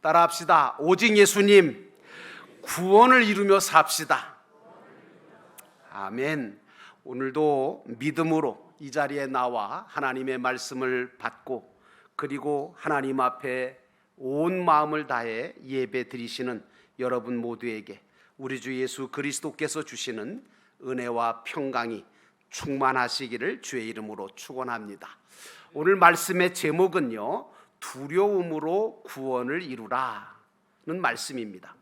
따라합시다. 오직 예수님, 구원을 이루며 삽시다. 아멘. 오늘도 믿음으로 이 자리에 나와 하나님의 말씀을 받고 그리고 하나님 앞에 온 마음을 다해 예배 드리시는 여러분 모두에게 우리 주 예수 그리스도께서 주시는 은혜와 평강이 충만하시기를 주의 이름으로 축원합니다. 오늘 말씀의 제목은요, 두려움으로 구원을 이루라는 말씀입니다.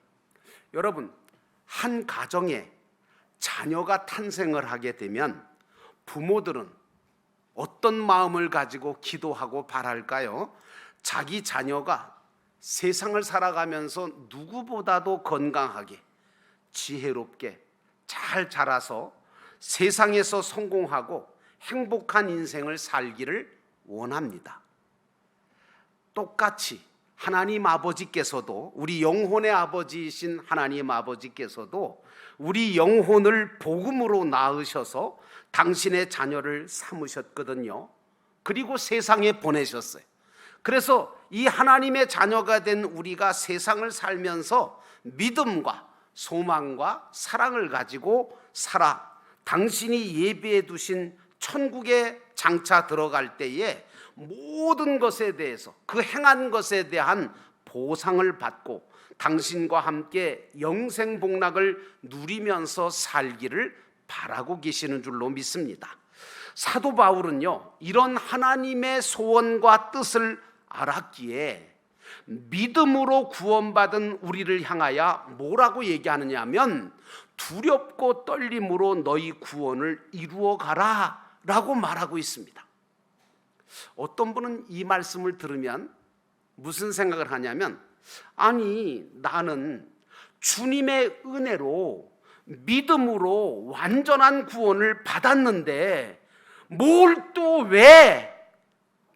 여러분, 한 가정에 자녀가 탄생을 하게 되면 부모들은 어떤 마음을 가지고 기도하고 바랄까요? 자기 자녀가 세상을 살아가면서 누구보다도 건강하게, 지혜롭게 잘 자라서 세상에서 성공하고 행복한 인생을 살기를 원합니다. 똑같이 하나님 아버지께서도, 우리 영혼의 아버지이신 하나님 아버지께서도 우리 영혼을 복음으로 낳으셔서 당신의 자녀를 삼으셨거든요. 그리고 세상에 보내셨어요. 그래서 이 하나님의 자녀가 된 우리가 세상을 살면서 믿음과 소망과 사랑을 가지고 살아 당신이 예비해 두신 천국에 장차 들어갈 때에 모든 것에 대해서, 그 행한 것에 대한 보상을 받고 당신과 함께 영생복락을 누리면서 살기를 바라고 계시는 줄로 믿습니다. 사도 바울은요, 이런 하나님의 소원과 뜻을 알았기에 믿음으로 구원받은 우리를 향하여 뭐라고 얘기하느냐 하면, 두렵고 떨림으로 너희 구원을 이루어 가라 라고 말하고 있습니다. 어떤 분은 이 말씀을 들으면 무슨 생각을 하냐면, 아니, 나는 주님의 은혜로 믿음으로 완전한 구원을 받았는데 뭘 또 왜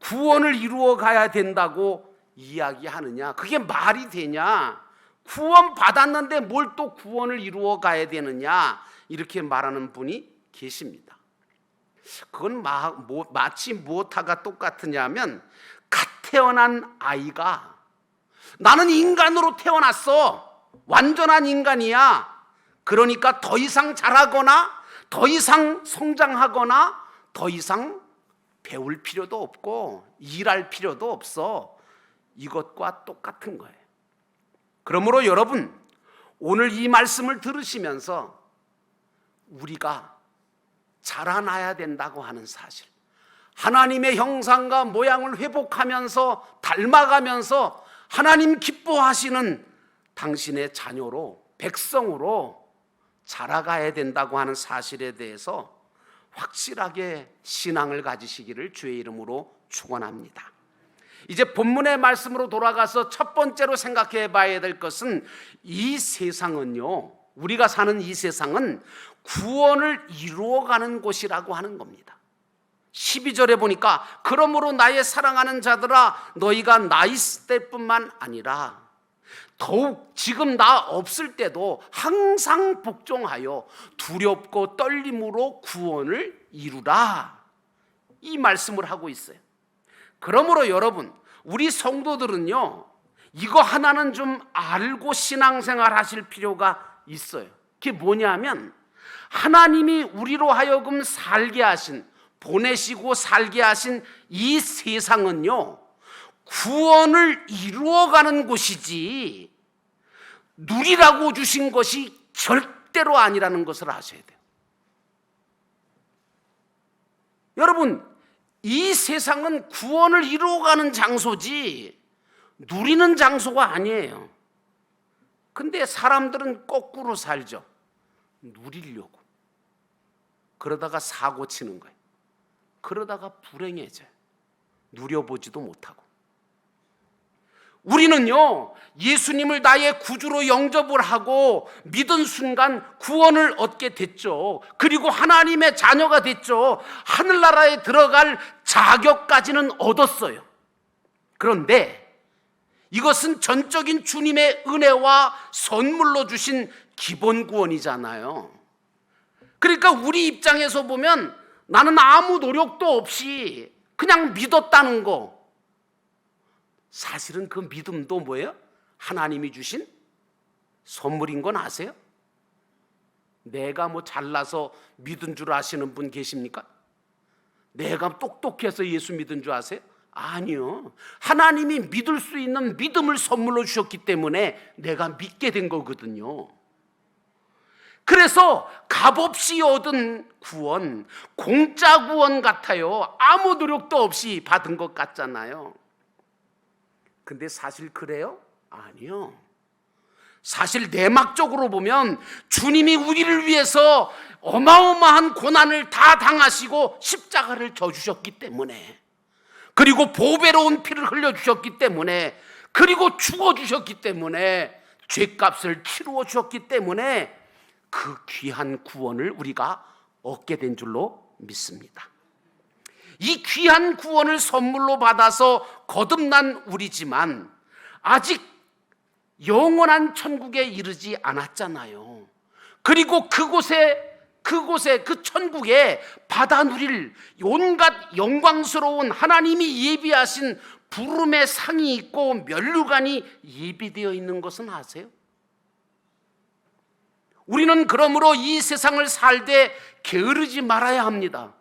구원을 이루어 가야 된다고 이야기하느냐? 그게 말이 되냐? 구원 받았는데 뭘 또 구원을 이루어 가야 되느냐? 이렇게 말하는 분이 계십니다. 그건 마치 무엇하가 똑같으냐면, 갓 태어난 아이가 나는 인간으로 태어났어, 완전한 인간이야, 그러니까 더 이상 자라거나 더 이상 성장하거나 더 이상 배울 필요도 없고 일할 필요도 없어. 이것과 똑같은 거예요. 그러므로 여러분, 오늘 이 말씀을 들으시면서 우리가 자라나야 된다고 하는 사실, 하나님의 형상과 모양을 회복하면서 닮아가면서 하나님 기뻐하시는 당신의 자녀로, 백성으로 자라가야 된다고 하는 사실에 대해서 확실하게 신앙을 가지시기를 주의 이름으로 축원합니다. 이제 본문의 말씀으로 돌아가서 첫 번째로 생각해 봐야 될 것은, 이 세상은요, 우리가 사는 이 세상은 구원을 이루어가는 곳이라고 하는 겁니다. 12절에 보니까, 그러므로 나의 사랑하는 자들아, 너희가 나 있을 때뿐만 아니라 더욱 지금 나 없을 때도 항상 복종하여 두렵고 떨림으로 구원을 이루라, 이 말씀을 하고 있어요. 그러므로 여러분, 우리 성도들은요, 이거 하나는 좀 알고 신앙생활 하실 필요가 있어요. 그게 뭐냐면, 하나님이 우리로 하여금 살게 하신, 보내시고 살게 하신 이 세상은요, 구원을 이루어가는 곳이지 누리라고 주신 것이 절대로 아니라는 것을 아셔야 돼요. 여러분, 이 세상은 구원을 이루어가는 장소지 누리는 장소가 아니에요. 근데 사람들은 거꾸로 살죠. 누리려고. 그러다가 사고 치는 거예요. 그러다가 불행해져요. 누려보지도 못하고. 우리는요, 예수님을 나의 구주로 영접을 하고 믿은 순간 구원을 얻게 됐죠. 그리고 하나님의 자녀가 됐죠. 하늘나라에 들어갈 자격까지는 얻었어요. 그런데 이것은 전적인 주님의 은혜와 선물로 주신 기본 구원이잖아요. 그러니까 우리 입장에서 보면 나는 아무 노력도 없이 그냥 믿었다는 거, 사실은 그 믿음도 뭐예요? 하나님이 주신 선물인 건 아세요? 내가 뭐 잘나서 믿은 줄 아시는 분 계십니까? 내가 똑똑해서 예수 믿은 줄 아세요? 아니요. 하나님이 믿을 수 있는 믿음을 선물로 주셨기 때문에 내가 믿게 된 거거든요. 그래서 값없이 얻은 구원, 공짜 구원 같아요. 아무 노력도 없이 받은 것 같잖아요. 근데 사실 그래요? 아니요. 사실 내막적으로 보면 주님이 우리를 위해서 어마어마한 고난을 다 당하시고 십자가를 져주셨기 때문에, 그리고 보배로운 피를 흘려주셨기 때문에, 그리고 죽어주셨기 때문에, 죄값을 치루어 주셨기 때문에 그 귀한 구원을 우리가 얻게 된 줄로 믿습니다. 이 귀한 구원을 선물로 받아서 거듭난 우리지만 아직 영원한 천국에 이르지 않았잖아요. 그리고 그곳에 그 천국에 받아 누릴 온갖 영광스러운 하나님이 예비하신 부름의 상이 있고 면류관이 예비되어 있는 것은 아세요? 우리는 그러므로 이 세상을 살되 게으르지 말아야 합니다.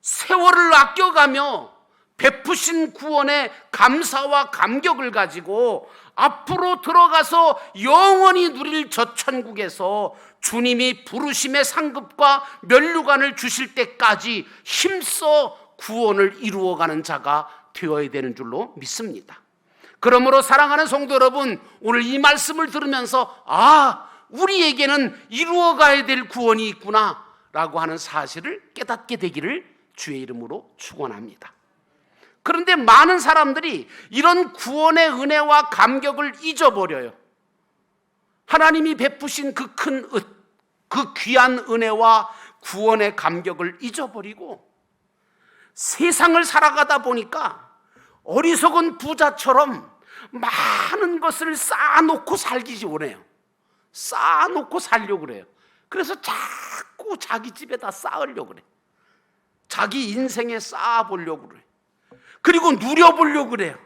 세월을 아껴가며 베푸신 구원의 감사와 감격을 가지고 앞으로 들어가서 영원히 누릴 저 천국에서 주님이 부르심의 상급과 면류관을 주실 때까지 힘써 구원을 이루어가는 자가 되어야 되는 줄로 믿습니다. 그러므로 사랑하는 성도 여러분, 오늘 이 말씀을 들으면서 우리에게는 이루어가야 될 구원이 있구나 라고 하는 사실을 깨닫게 되기를 주의 이름으로 축원합니다. 그런데 많은 사람들이 이런 구원의 은혜와 감격을 잊어버려요. 하나님이 베푸신 그 귀한 은혜와 구원의 감격을 잊어버리고 세상을 살아가다 보니까 어리석은 부자처럼 많은 것을 쌓아놓고 살기 원해요. 쌓아놓고 살려고 그래요. 그래서 자꾸 자기 집에다 쌓으려고 그래. 자기 인생에 쌓아보려고 그래. 그리고 누려보려고 그래요.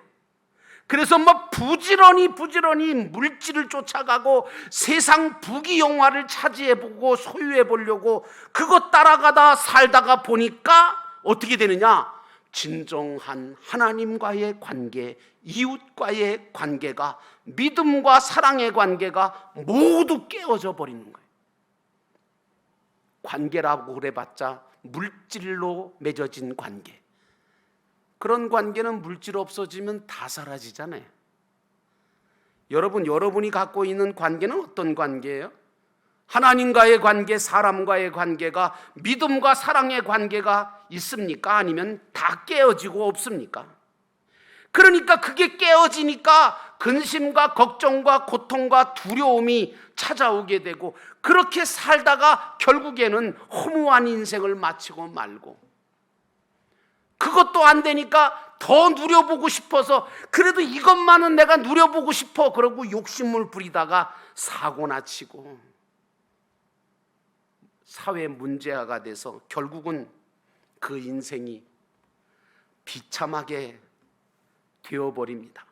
그래서 부지런히 물질을 쫓아가고 세상 부귀영화를 차지해보고 소유해보려고 그것 따라가다 살다가 보니까 어떻게 되느냐? 진정한 하나님과의 관계, 이웃과의 관계가, 믿음과 사랑의 관계가 모두 깨어져 버리는 거예요. 관계라고 그래봤자 물질로 맺어진 관계, 그런 관계는 물질 없어지면 다 사라지잖아요. 여러분이 갖고 있는 관계는 어떤 관계예요? 하나님과의 관계, 사람과의 관계가, 믿음과 사랑의 관계가 있습니까? 아니면 다 깨어지고 없습니까? 그러니까 그게 깨어지니까 근심과 걱정과 고통과 두려움이 찾아오게 되고, 그렇게 살다가 결국에는 허무한 인생을 마치고 말고, 그것도 안 되니까 더 누려보고 싶어서 그래도 이것만은 내가 누려보고 싶어 그러고 욕심을 부리다가 사고나 치고 사회 문제화가 돼서 결국은 그 인생이 비참하게 되어버립니다.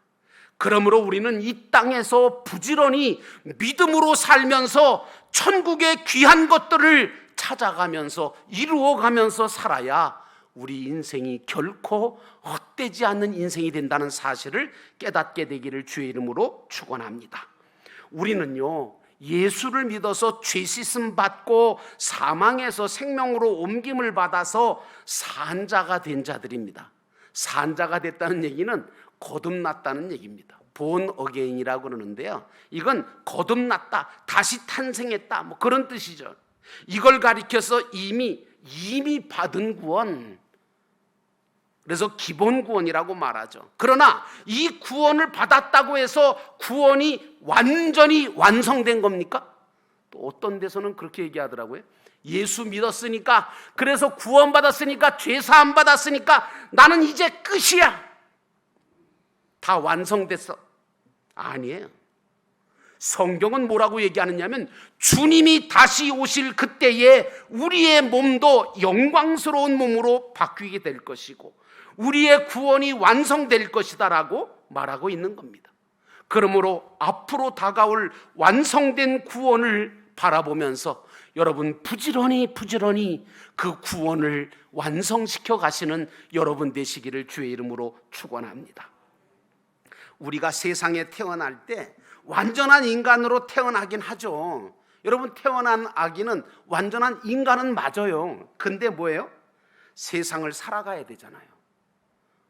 그러므로 우리는 이 땅에서 부지런히 믿음으로 살면서 천국의 귀한 것들을 찾아가면서 이루어가면서 살아야 우리 인생이 결코 헛되지 않는 인생이 된다는 사실을 깨닫게 되기를 주의 이름으로 축원합니다. 우리는요, 예수를 믿어서 죄 씻음 받고 사망에서 생명으로 옮김을 받아서 산자가 된 자들입니다. 산자가 됐다는 얘기는 거듭났다는 얘기입니다. 본 어게인이라고 그러는데요, 이건 거듭났다, 다시 탄생했다, 그런 뜻이죠. 이걸 가리켜서 이미 받은 구원, 그래서 기본 구원이라고 말하죠. 그러나 이 구원을 받았다고 해서 구원이 완전히 완성된 겁니까? 또 어떤 데서는 그렇게 얘기하더라고요. 예수 믿었으니까, 그래서 구원받았으니까, 죄사함 받았으니까 나는 이제 끝이야, 다 완성됐어. 아니에요. 성경은 뭐라고 얘기하느냐면 주님이 다시 오실 그때에 우리의 몸도 영광스러운 몸으로 바뀌게 될 것이고 우리의 구원이 완성될 것이다 라고 말하고 있는 겁니다. 그러므로 앞으로 다가올 완성된 구원을 바라보면서 여러분 부지런히 그 구원을 완성시켜 가시는 여러분 되시기를 주의 이름으로 축원합니다. 우리가 세상에 태어날 때 완전한 인간으로 태어나긴 하죠. 여러분 태어난 아기는 완전한 인간은 맞아요. 근데 뭐예요? 세상을 살아가야 되잖아요.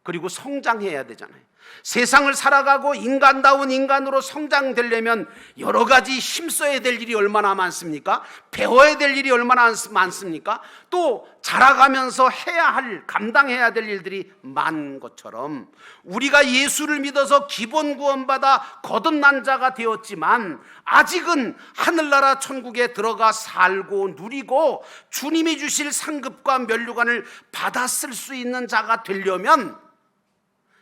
그리고 성장해야 되잖아요. 세상을 살아가고 인간다운 인간으로 성장되려면 여러 가지 힘써야 될 일이 얼마나 많습니까? 배워야 될 일이 얼마나 많습니까? 또 자라가면서 감당해야 될 일들이 많은 것처럼 우리가 예수를 믿어서 기본 구원받아 거듭난 자가 되었지만 아직은 하늘나라 천국에 들어가 살고 누리고 주님이 주실 상급과 면류관을 받았을 수 있는 자가 되려면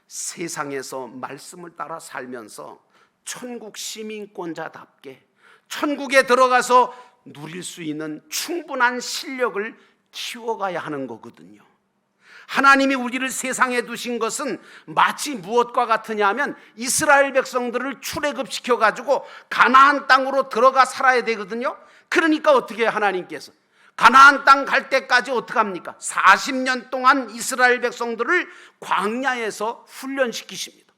세상에서 말씀을 따라 살면서 천국 시민권자답게 천국에 들어가서 누릴 수 있는 충분한 실력을 키워가야 하는 거거든요. 하나님이 우리를 세상에 두신 것은 마치 무엇과 같으냐 하면 이스라엘 백성들을 출애굽시켜 가지고 가나안 땅으로 들어가 살아야 되거든요. 그러니까 어떻게 해요? 하나님께서 가나안 땅 갈 때까지 어떻게 합니까? 40년 동안 이스라엘 백성들을 광야에서 훈련시키십니다.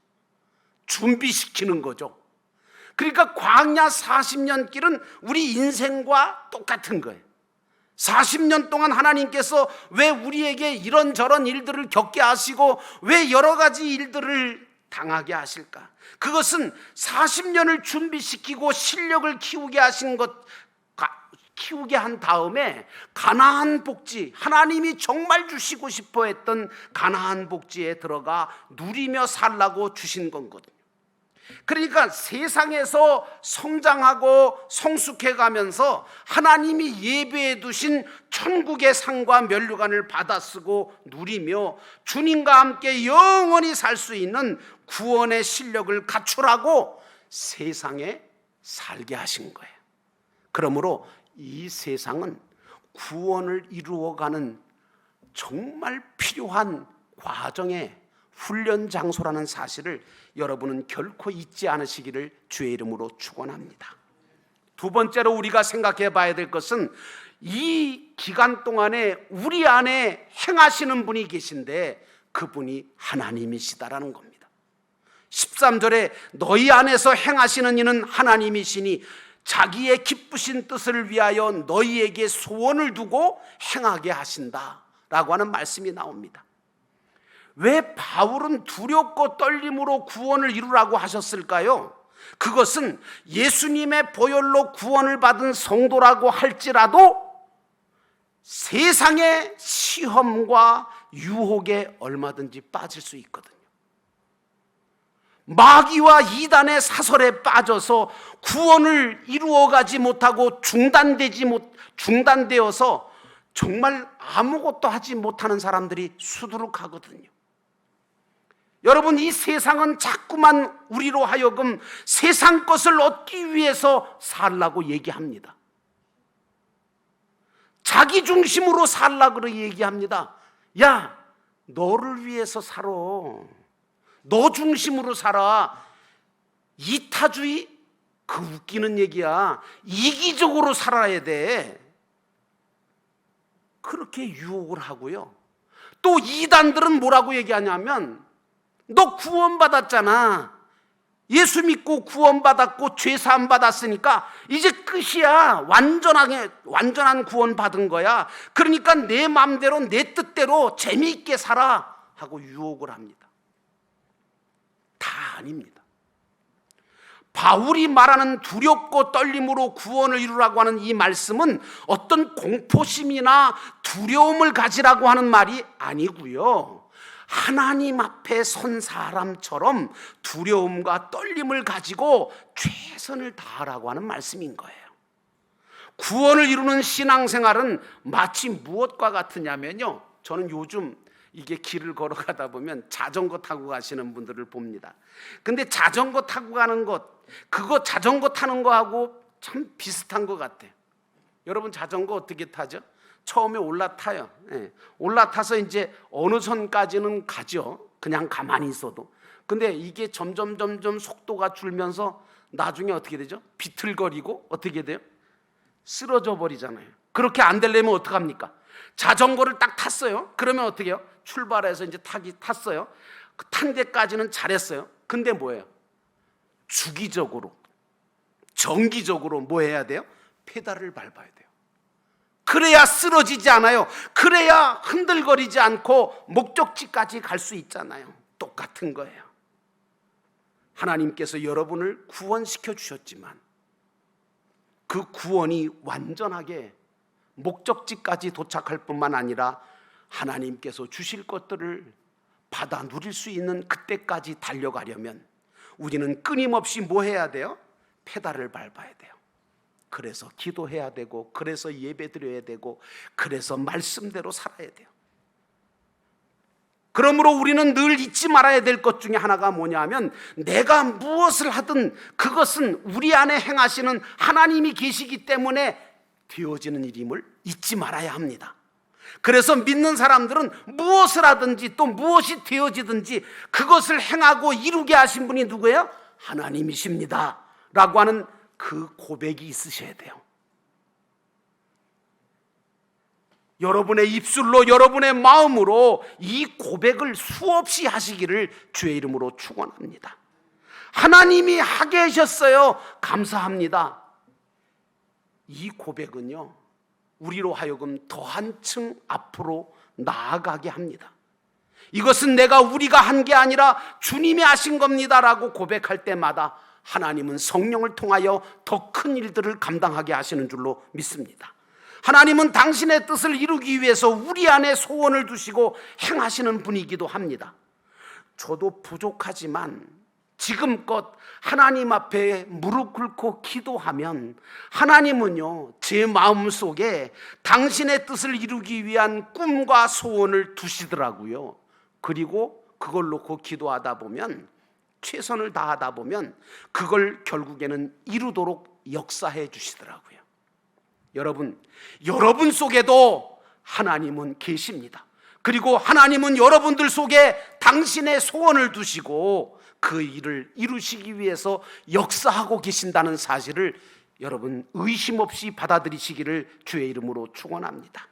준비시키는 거죠. 그러니까 광야 40년 길은 우리 인생과 똑같은 거예요. 40년 동안 하나님께서 왜 우리에게 이런저런 일들을 겪게 하시고 왜 여러 가지 일들을 당하게 하실까? 그것은 40년을 준비시키고 실력을 키우게 한 다음에 가나안 복지, 하나님이 정말 주시고 싶어 했던 가나안 복지에 들어가 누리며 살라고 주신 거거든요. 그러니까 세상에서 성장하고 성숙해 가면서 하나님이 예배해 두신 천국의 상과 면류관을 받아쓰고 누리며 주님과 함께 영원히 살 수 있는 구원의 실력을 갖추라고 세상에 살게 하신 거예요. 그러므로 이 세상은 구원을 이루어가는 정말 필요한 과정의 훈련 장소라는 사실을 여러분은 결코 잊지 않으시기를 주의 이름으로 축원합니다. 두 번째로 우리가 생각해 봐야 될 것은 이 기간 동안에 우리 안에 행하시는 분이 계신데 그분이 하나님이시다라는 겁니다. 13절에 너희 안에서 행하시는 이는 하나님이시니 자기의 기쁘신 뜻을 위하여 너희에게 소원을 두고 행하게 하신다라고 하는 말씀이 나옵니다. 왜 바울은 두렵고 떨림으로 구원을 이루라고 하셨을까요? 그것은 예수님의 보혈로 구원을 받은 성도라고 할지라도 세상의 시험과 유혹에 얼마든지 빠질 수 있거든요. 마귀와 이단의 사설에 빠져서 구원을 이루어가지 못하고 중단되어서 정말 아무것도 하지 못하는 사람들이 수두룩하거든요. 여러분, 이 세상은 자꾸만 우리로 하여금 세상 것을 얻기 위해서 살라고 얘기합니다. 자기 중심으로 살라고 얘기합니다. 야, 너를 위해서 살아. 너 중심으로 살아. 이타주의? 그 웃기는 얘기야. 이기적으로 살아야 돼. 그렇게 유혹을 하고요. 또 이단들은 뭐라고 얘기하냐면 너 구원받았잖아. 예수 믿고 구원받았고 죄 사함 받았으니까 이제 끝이야. 완전한 구원 받은 거야. 그러니까 내 마음대로 내 뜻대로 재미있게 살아 하고 유혹을 합니다. 다 아닙니다. 바울이 말하는 두렵고 떨림으로 구원을 이루라고 하는 이 말씀은 어떤 공포심이나 두려움을 가지라고 하는 말이 아니고요. 하나님 앞에 선 사람처럼 두려움과 떨림을 가지고 최선을 다하라고 하는 말씀인 거예요. 구원을 이루는 신앙생활은 마치 무엇과 같으냐면요, 저는 요즘 이게 길을 걸어가다 보면 자전거 타고 가시는 분들을 봅니다. 근데 자전거 타고 가는 것, 그거 자전거 타는 거하고 참 비슷한 것 같아요. 여러분 자전거 어떻게 타죠? 처음에 올라타요. 올라타서 이제 어느 선까지는 가죠. 그냥 가만히 있어도. 근데 이게 점점 속도가 줄면서 나중에 어떻게 되죠? 비틀거리고 어떻게 돼요? 쓰러져 버리잖아요. 그렇게 안 되려면 어떡합니까? 자전거를 딱 탔어요. 그러면 어떻게 해요? 출발해서 이제 탔어요. 탄 데까지는 잘했어요. 근데 뭐예요? 주기적으로, 정기적으로 뭐 해야 돼요? 페달을 밟아야 돼요. 그래야 쓰러지지 않아요. 그래야 흔들거리지 않고 목적지까지 갈 수 있잖아요. 똑같은 거예요. 하나님께서 여러분을 구원시켜 주셨지만 그 구원이 완전하게 목적지까지 도착할 뿐만 아니라 하나님께서 주실 것들을 받아 누릴 수 있는 그때까지 달려가려면 우리는 끊임없이 뭐 해야 돼요? 페달을 밟아야 돼요. 그래서 기도해야 되고, 그래서 예배드려야 되고, 그래서 말씀대로 살아야 돼요. 그러므로 우리는 늘 잊지 말아야 될 것 중에 하나가 뭐냐 하면, 내가 무엇을 하든 그것은 우리 안에 행하시는 하나님이 계시기 때문에 되어지는 일임을 잊지 말아야 합니다. 그래서 믿는 사람들은 무엇을 하든지 또 무엇이 되어지든지 그것을 행하고 이루게 하신 분이 누구예요? 하나님이십니다 라고 하는 그 고백이 있으셔야 돼요. 여러분의 입술로, 여러분의 마음으로 이 고백을 수없이 하시기를 주의 이름으로 축원합니다. 하나님이 하게 하셨어요. 감사합니다. 이 고백은요, 우리로 하여금 더 한층 앞으로 나아가게 합니다. 이것은 우리가 한 게 아니라 주님이 하신 겁니다라고 고백할 때마다 하나님은 성령을 통하여 더 큰 일들을 감당하게 하시는 줄로 믿습니다. 하나님은 당신의 뜻을 이루기 위해서 우리 안에 소원을 두시고 행하시는 분이기도 합니다. 저도 부족하지만 지금껏 하나님 앞에 무릎 꿇고 기도하면 하나님은요, 제 마음속에 당신의 뜻을 이루기 위한 꿈과 소원을 두시더라고요. 그리고 그걸 놓고 기도하다 보면, 최선을 다하다 보면 그걸 결국에는 이루도록 역사해 주시더라고요. 여러분 속에도 하나님은 계십니다. 그리고 하나님은 여러분들 속에 당신의 소원을 두시고 그 일을 이루시기 위해서 역사하고 계신다는 사실을 여러분 의심 없이 받아들이시기를 주의 이름으로 축원합니다.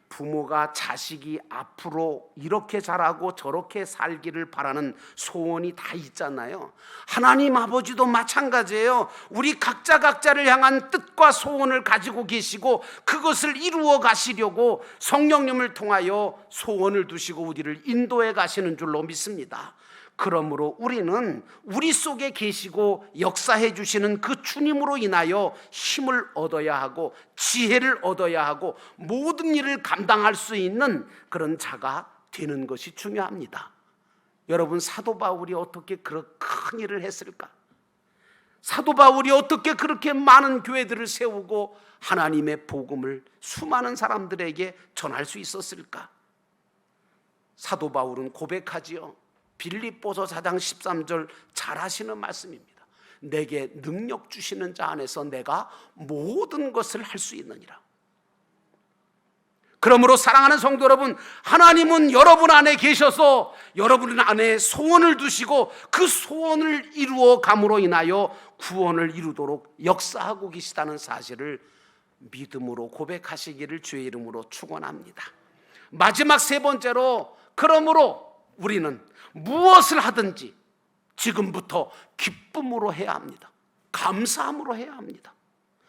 부모가 자식이 앞으로 이렇게 자라고 저렇게 살기를 바라는 소원이 다 있잖아요. 하나님 아버지도 마찬가지예요. 우리 각자를 향한 뜻과 소원을 가지고 계시고 그것을 이루어 가시려고 성령님을 통하여 소원을 두시고 우리를 인도해 가시는 줄로 믿습니다. 그러므로 우리는 우리 속에 계시고 역사해 주시는 그 주님으로 인하여 힘을 얻어야 하고 지혜를 얻어야 하고 모든 일을 감당할 수 있는 그런 자가 되는 것이 중요합니다. 여러분, 사도 바울이 어떻게 그런 큰 일을 했을까? 사도 바울이 어떻게 그렇게 많은 교회들을 세우고 하나님의 복음을 수많은 사람들에게 전할 수 있었을까? 사도 바울은 고백하지요. 빌립보서 4장 13절 잘 하시는 말씀입니다. 내게 능력 주시는 자 안에서 내가 모든 것을 할 수 있느니라. 그러므로 사랑하는 성도 여러분, 하나님은 여러분 안에 계셔서 여러분 안에 소원을 두시고 그 소원을 이루어 감으로 인하여 구원을 이루도록 역사하고 계시다는 사실을 믿음으로 고백하시기를 주의 이름으로 축원합니다. 마지막 세 번째로, 그러므로 우리는 무엇을 하든지 지금부터 기쁨으로 해야 합니다. 감사함으로 해야 합니다.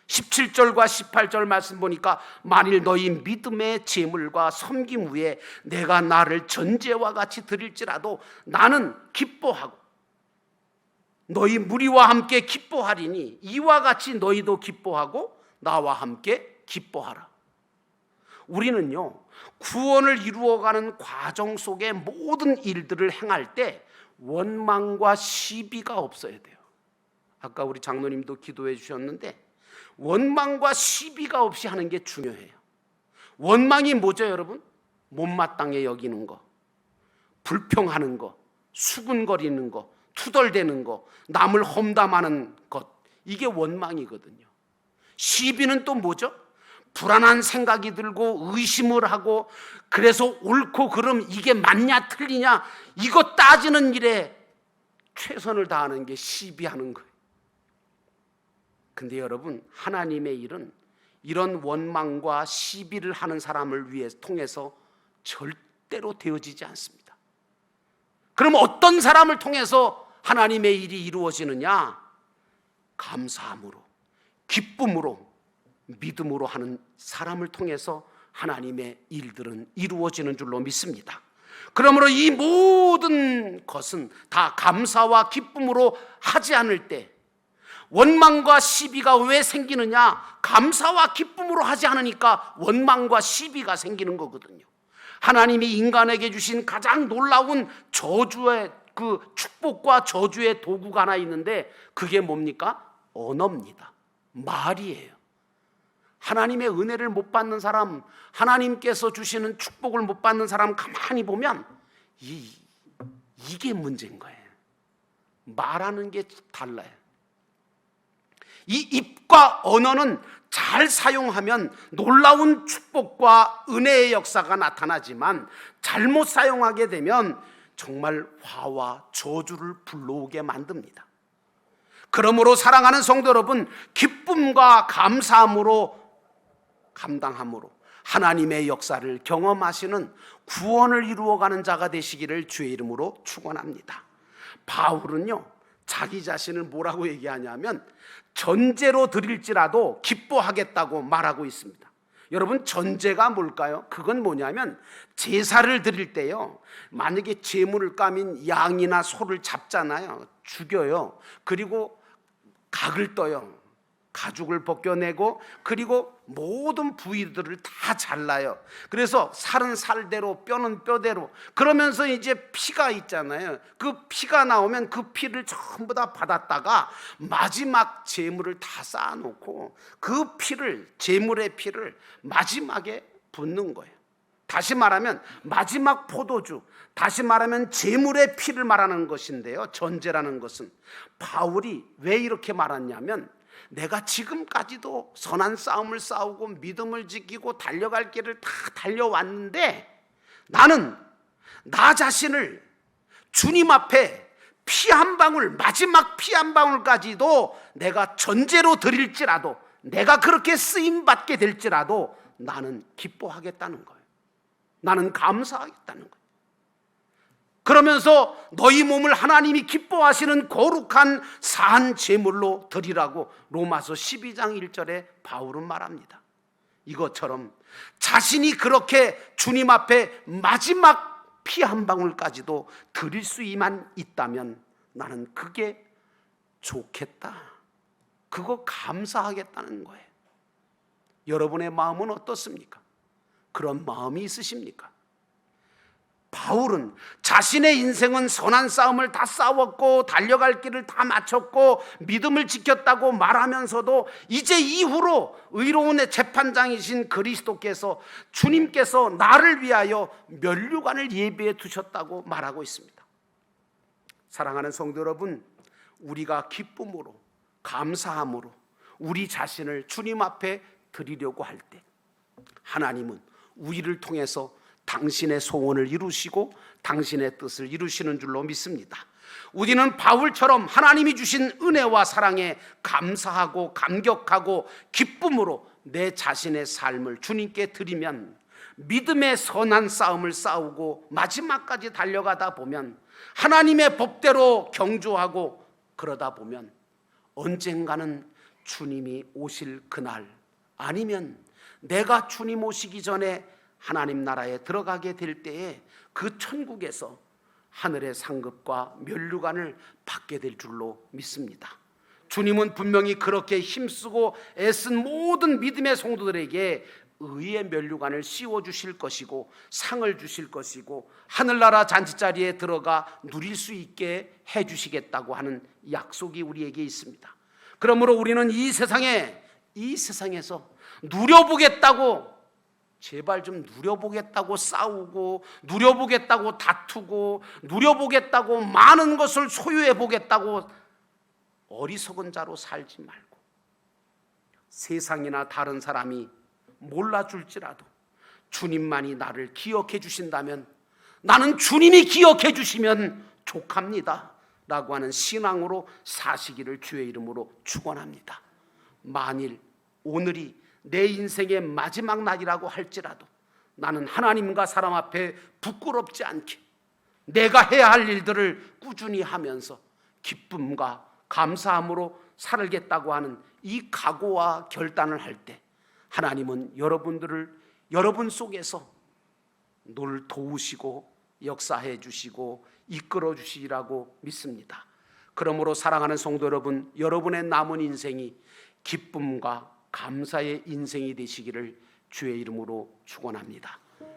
17절과 18절 말씀 보니까 만일 너희 믿음의 제물과 섬김 후에 내가 나를 전제와 같이 드릴지라도 나는 기뻐하고 너희 무리와 함께 기뻐하리니 이와 같이 너희도 기뻐하고 나와 함께 기뻐하라. 우리는요, 구원을 이루어가는 과정 속에 모든 일들을 행할 때 원망과 시비가 없어야 돼요. 아까 우리 장로님도 기도해 주셨는데 원망과 시비가 없이 하는 게 중요해요. 원망이 뭐죠, 여러분? 못마땅해 여기는 거, 불평하는 거, 수군거리는 거, 투덜대는 거, 남을 험담하는 것, 이게 원망이거든요. 시비는 또 뭐죠? 불안한 생각이 들고 의심을 하고, 그래서 옳고 그름 이게 맞냐 틀리냐 이거 따지는 일에 최선을 다하는 게 시비하는 거예요. 근데 여러분, 하나님의 일은 이런 원망과 시비를 하는 사람을 통해서 절대로 되어지지 않습니다. 그럼 어떤 사람을 통해서 하나님의 일이 이루어지느냐? 감사함으로, 기쁨으로, 믿음으로 하는 사람을 통해서 하나님의 일들은 이루어지는 줄로 믿습니다. 그러므로 이 모든 것은 다 감사와 기쁨으로 하지 않을 때, 원망과 시비가 왜 생기느냐? 감사와 기쁨으로 하지 않으니까 원망과 시비가 생기는 거거든요. 하나님이 인간에게 주신 가장 놀라운 저주의 그 축복과 저주의 도구가 하나 있는데, 그게 뭡니까? 언어입니다. 말이에요. 하나님의 은혜를 못 받는 사람, 하나님께서 주시는 축복을 못 받는 사람 가만히 보면 이게 문제인 거예요. 말하는 게 달라요. 이 입과 언어는 잘 사용하면 놀라운 축복과 은혜의 역사가 나타나지만, 잘못 사용하게 되면 정말 화와 저주를 불러오게 만듭니다. 그러므로 사랑하는 성도 여러분, 기쁨과 감사함으로, 감당함으로 하나님의 역사를 경험하시는 구원을 이루어가는 자가 되시기를 주의 이름으로 축원합니다. 바울은요, 자기 자신을 뭐라고 얘기하냐면 전제로 드릴지라도 기뻐하겠다고 말하고 있습니다. 여러분, 전제가 뭘까요? 그건 뭐냐면 제사를 드릴 때요, 만약에 제물을 까민 양이나 소를 잡잖아요. 죽여요. 그리고 각을 떠요. 가죽을 벗겨내고, 그리고 모든 부위들을 다 잘라요. 그래서 살은 살대로, 뼈는 뼈대로. 그러면서 이제 피가 있잖아요. 그 피가 나오면 그 피를 전부 다 받았다가 마지막 제물을 다 쌓아놓고 그 피를, 제물의 피를 마지막에 붓는 거예요. 다시 말하면 마지막 포도주, 다시 말하면 제물의 피를 말하는 것인데요, 전제라는 것은. 바울이 왜 이렇게 말하냐면, 내가 지금까지도 선한 싸움을 싸우고 믿음을 지키고 달려갈 길을 다 달려왔는데, 나는 나 자신을 주님 앞에 피 한 방울, 마지막 피 한 방울까지도 내가 전제로 드릴지라도, 내가 그렇게 쓰임받게 될지라도 나는 기뻐하겠다는 거예요. 나는 감사하겠다는 거예요. 그러면서 너희 몸을 하나님이 기뻐하시는 거룩한 산 제물로 드리라고 로마서 12장 1절에 바울은 말합니다. 이것처럼 자신이 그렇게 주님 앞에 마지막 피 한 방울까지도 드릴 수만 있다면 나는 그게 좋겠다, 그거 감사하겠다는 거예요. 여러분의 마음은 어떻습니까? 그런 마음이 있으십니까? 바울은 자신의 인생은 선한 싸움을 다 싸웠고 달려갈 길을 다 마쳤고 믿음을 지켰다고 말하면서도, 이제 이후로 의로운 재판장이신 그리스도께서, 주님께서 나를 위하여 면류관을 예비해 두셨다고 말하고 있습니다. 사랑하는 성도 여러분, 우리가 기쁨으로, 감사함으로 우리 자신을 주님 앞에 드리려고 할 때, 하나님은 우리를 통해서 당신의 소원을 이루시고 당신의 뜻을 이루시는 줄로 믿습니다. 우리는 바울처럼 하나님이 주신 은혜와 사랑에 감사하고 감격하고 기쁨으로 내 자신의 삶을 주님께 드리면, 믿음의 선한 싸움을 싸우고 마지막까지 달려가다 보면, 하나님의 법대로 경주하고 그러다 보면 언젠가는 주님이 오실 그날, 아니면 내가 주님 오시기 전에 하나님 나라에 들어가게 될 때에 그 천국에서 하늘의 상급과 면류관을 받게 될 줄로 믿습니다. 주님은 분명히 그렇게 힘쓰고 애쓴 모든 믿음의 성도들에게 의의 면류관을 씌워주실 것이고 상을 주실 것이고 하늘나라 잔치자리에 들어가 누릴 수 있게 해주시겠다고 하는 약속이 우리에게 있습니다. 그러므로 우리는 이 세상에서 누려보겠다고 제발 좀 누려보겠다고 싸우고, 누려보겠다고 다투고, 누려보겠다고 많은 것을 소유해보겠다고 어리석은 자로 살지 말고, 세상이나 다른 사람이 몰라줄지라도 주님만이 나를 기억해 주신다면, 나는 주님이 기억해 주시면 족합니다 라고 하는 신앙으로 사시기를 주의 이름으로 축원합니다. 만일 오늘이 내 인생의 마지막 날이라고 할지라도 나는 하나님과 사람 앞에 부끄럽지 않게 내가 해야 할 일들을 꾸준히 하면서 기쁨과 감사함으로 살겠다고 하는 이 각오와 결단을 할 때, 하나님은 여러분들을 여러분 속에서 늘 도우시고 역사해 주시고 이끌어 주시리라고 믿습니다. 그러므로 사랑하는 성도 여러분, 여러분의 남은 인생이 기쁨과 감사의 인생이 되시기를 주의 이름으로 축원합니다.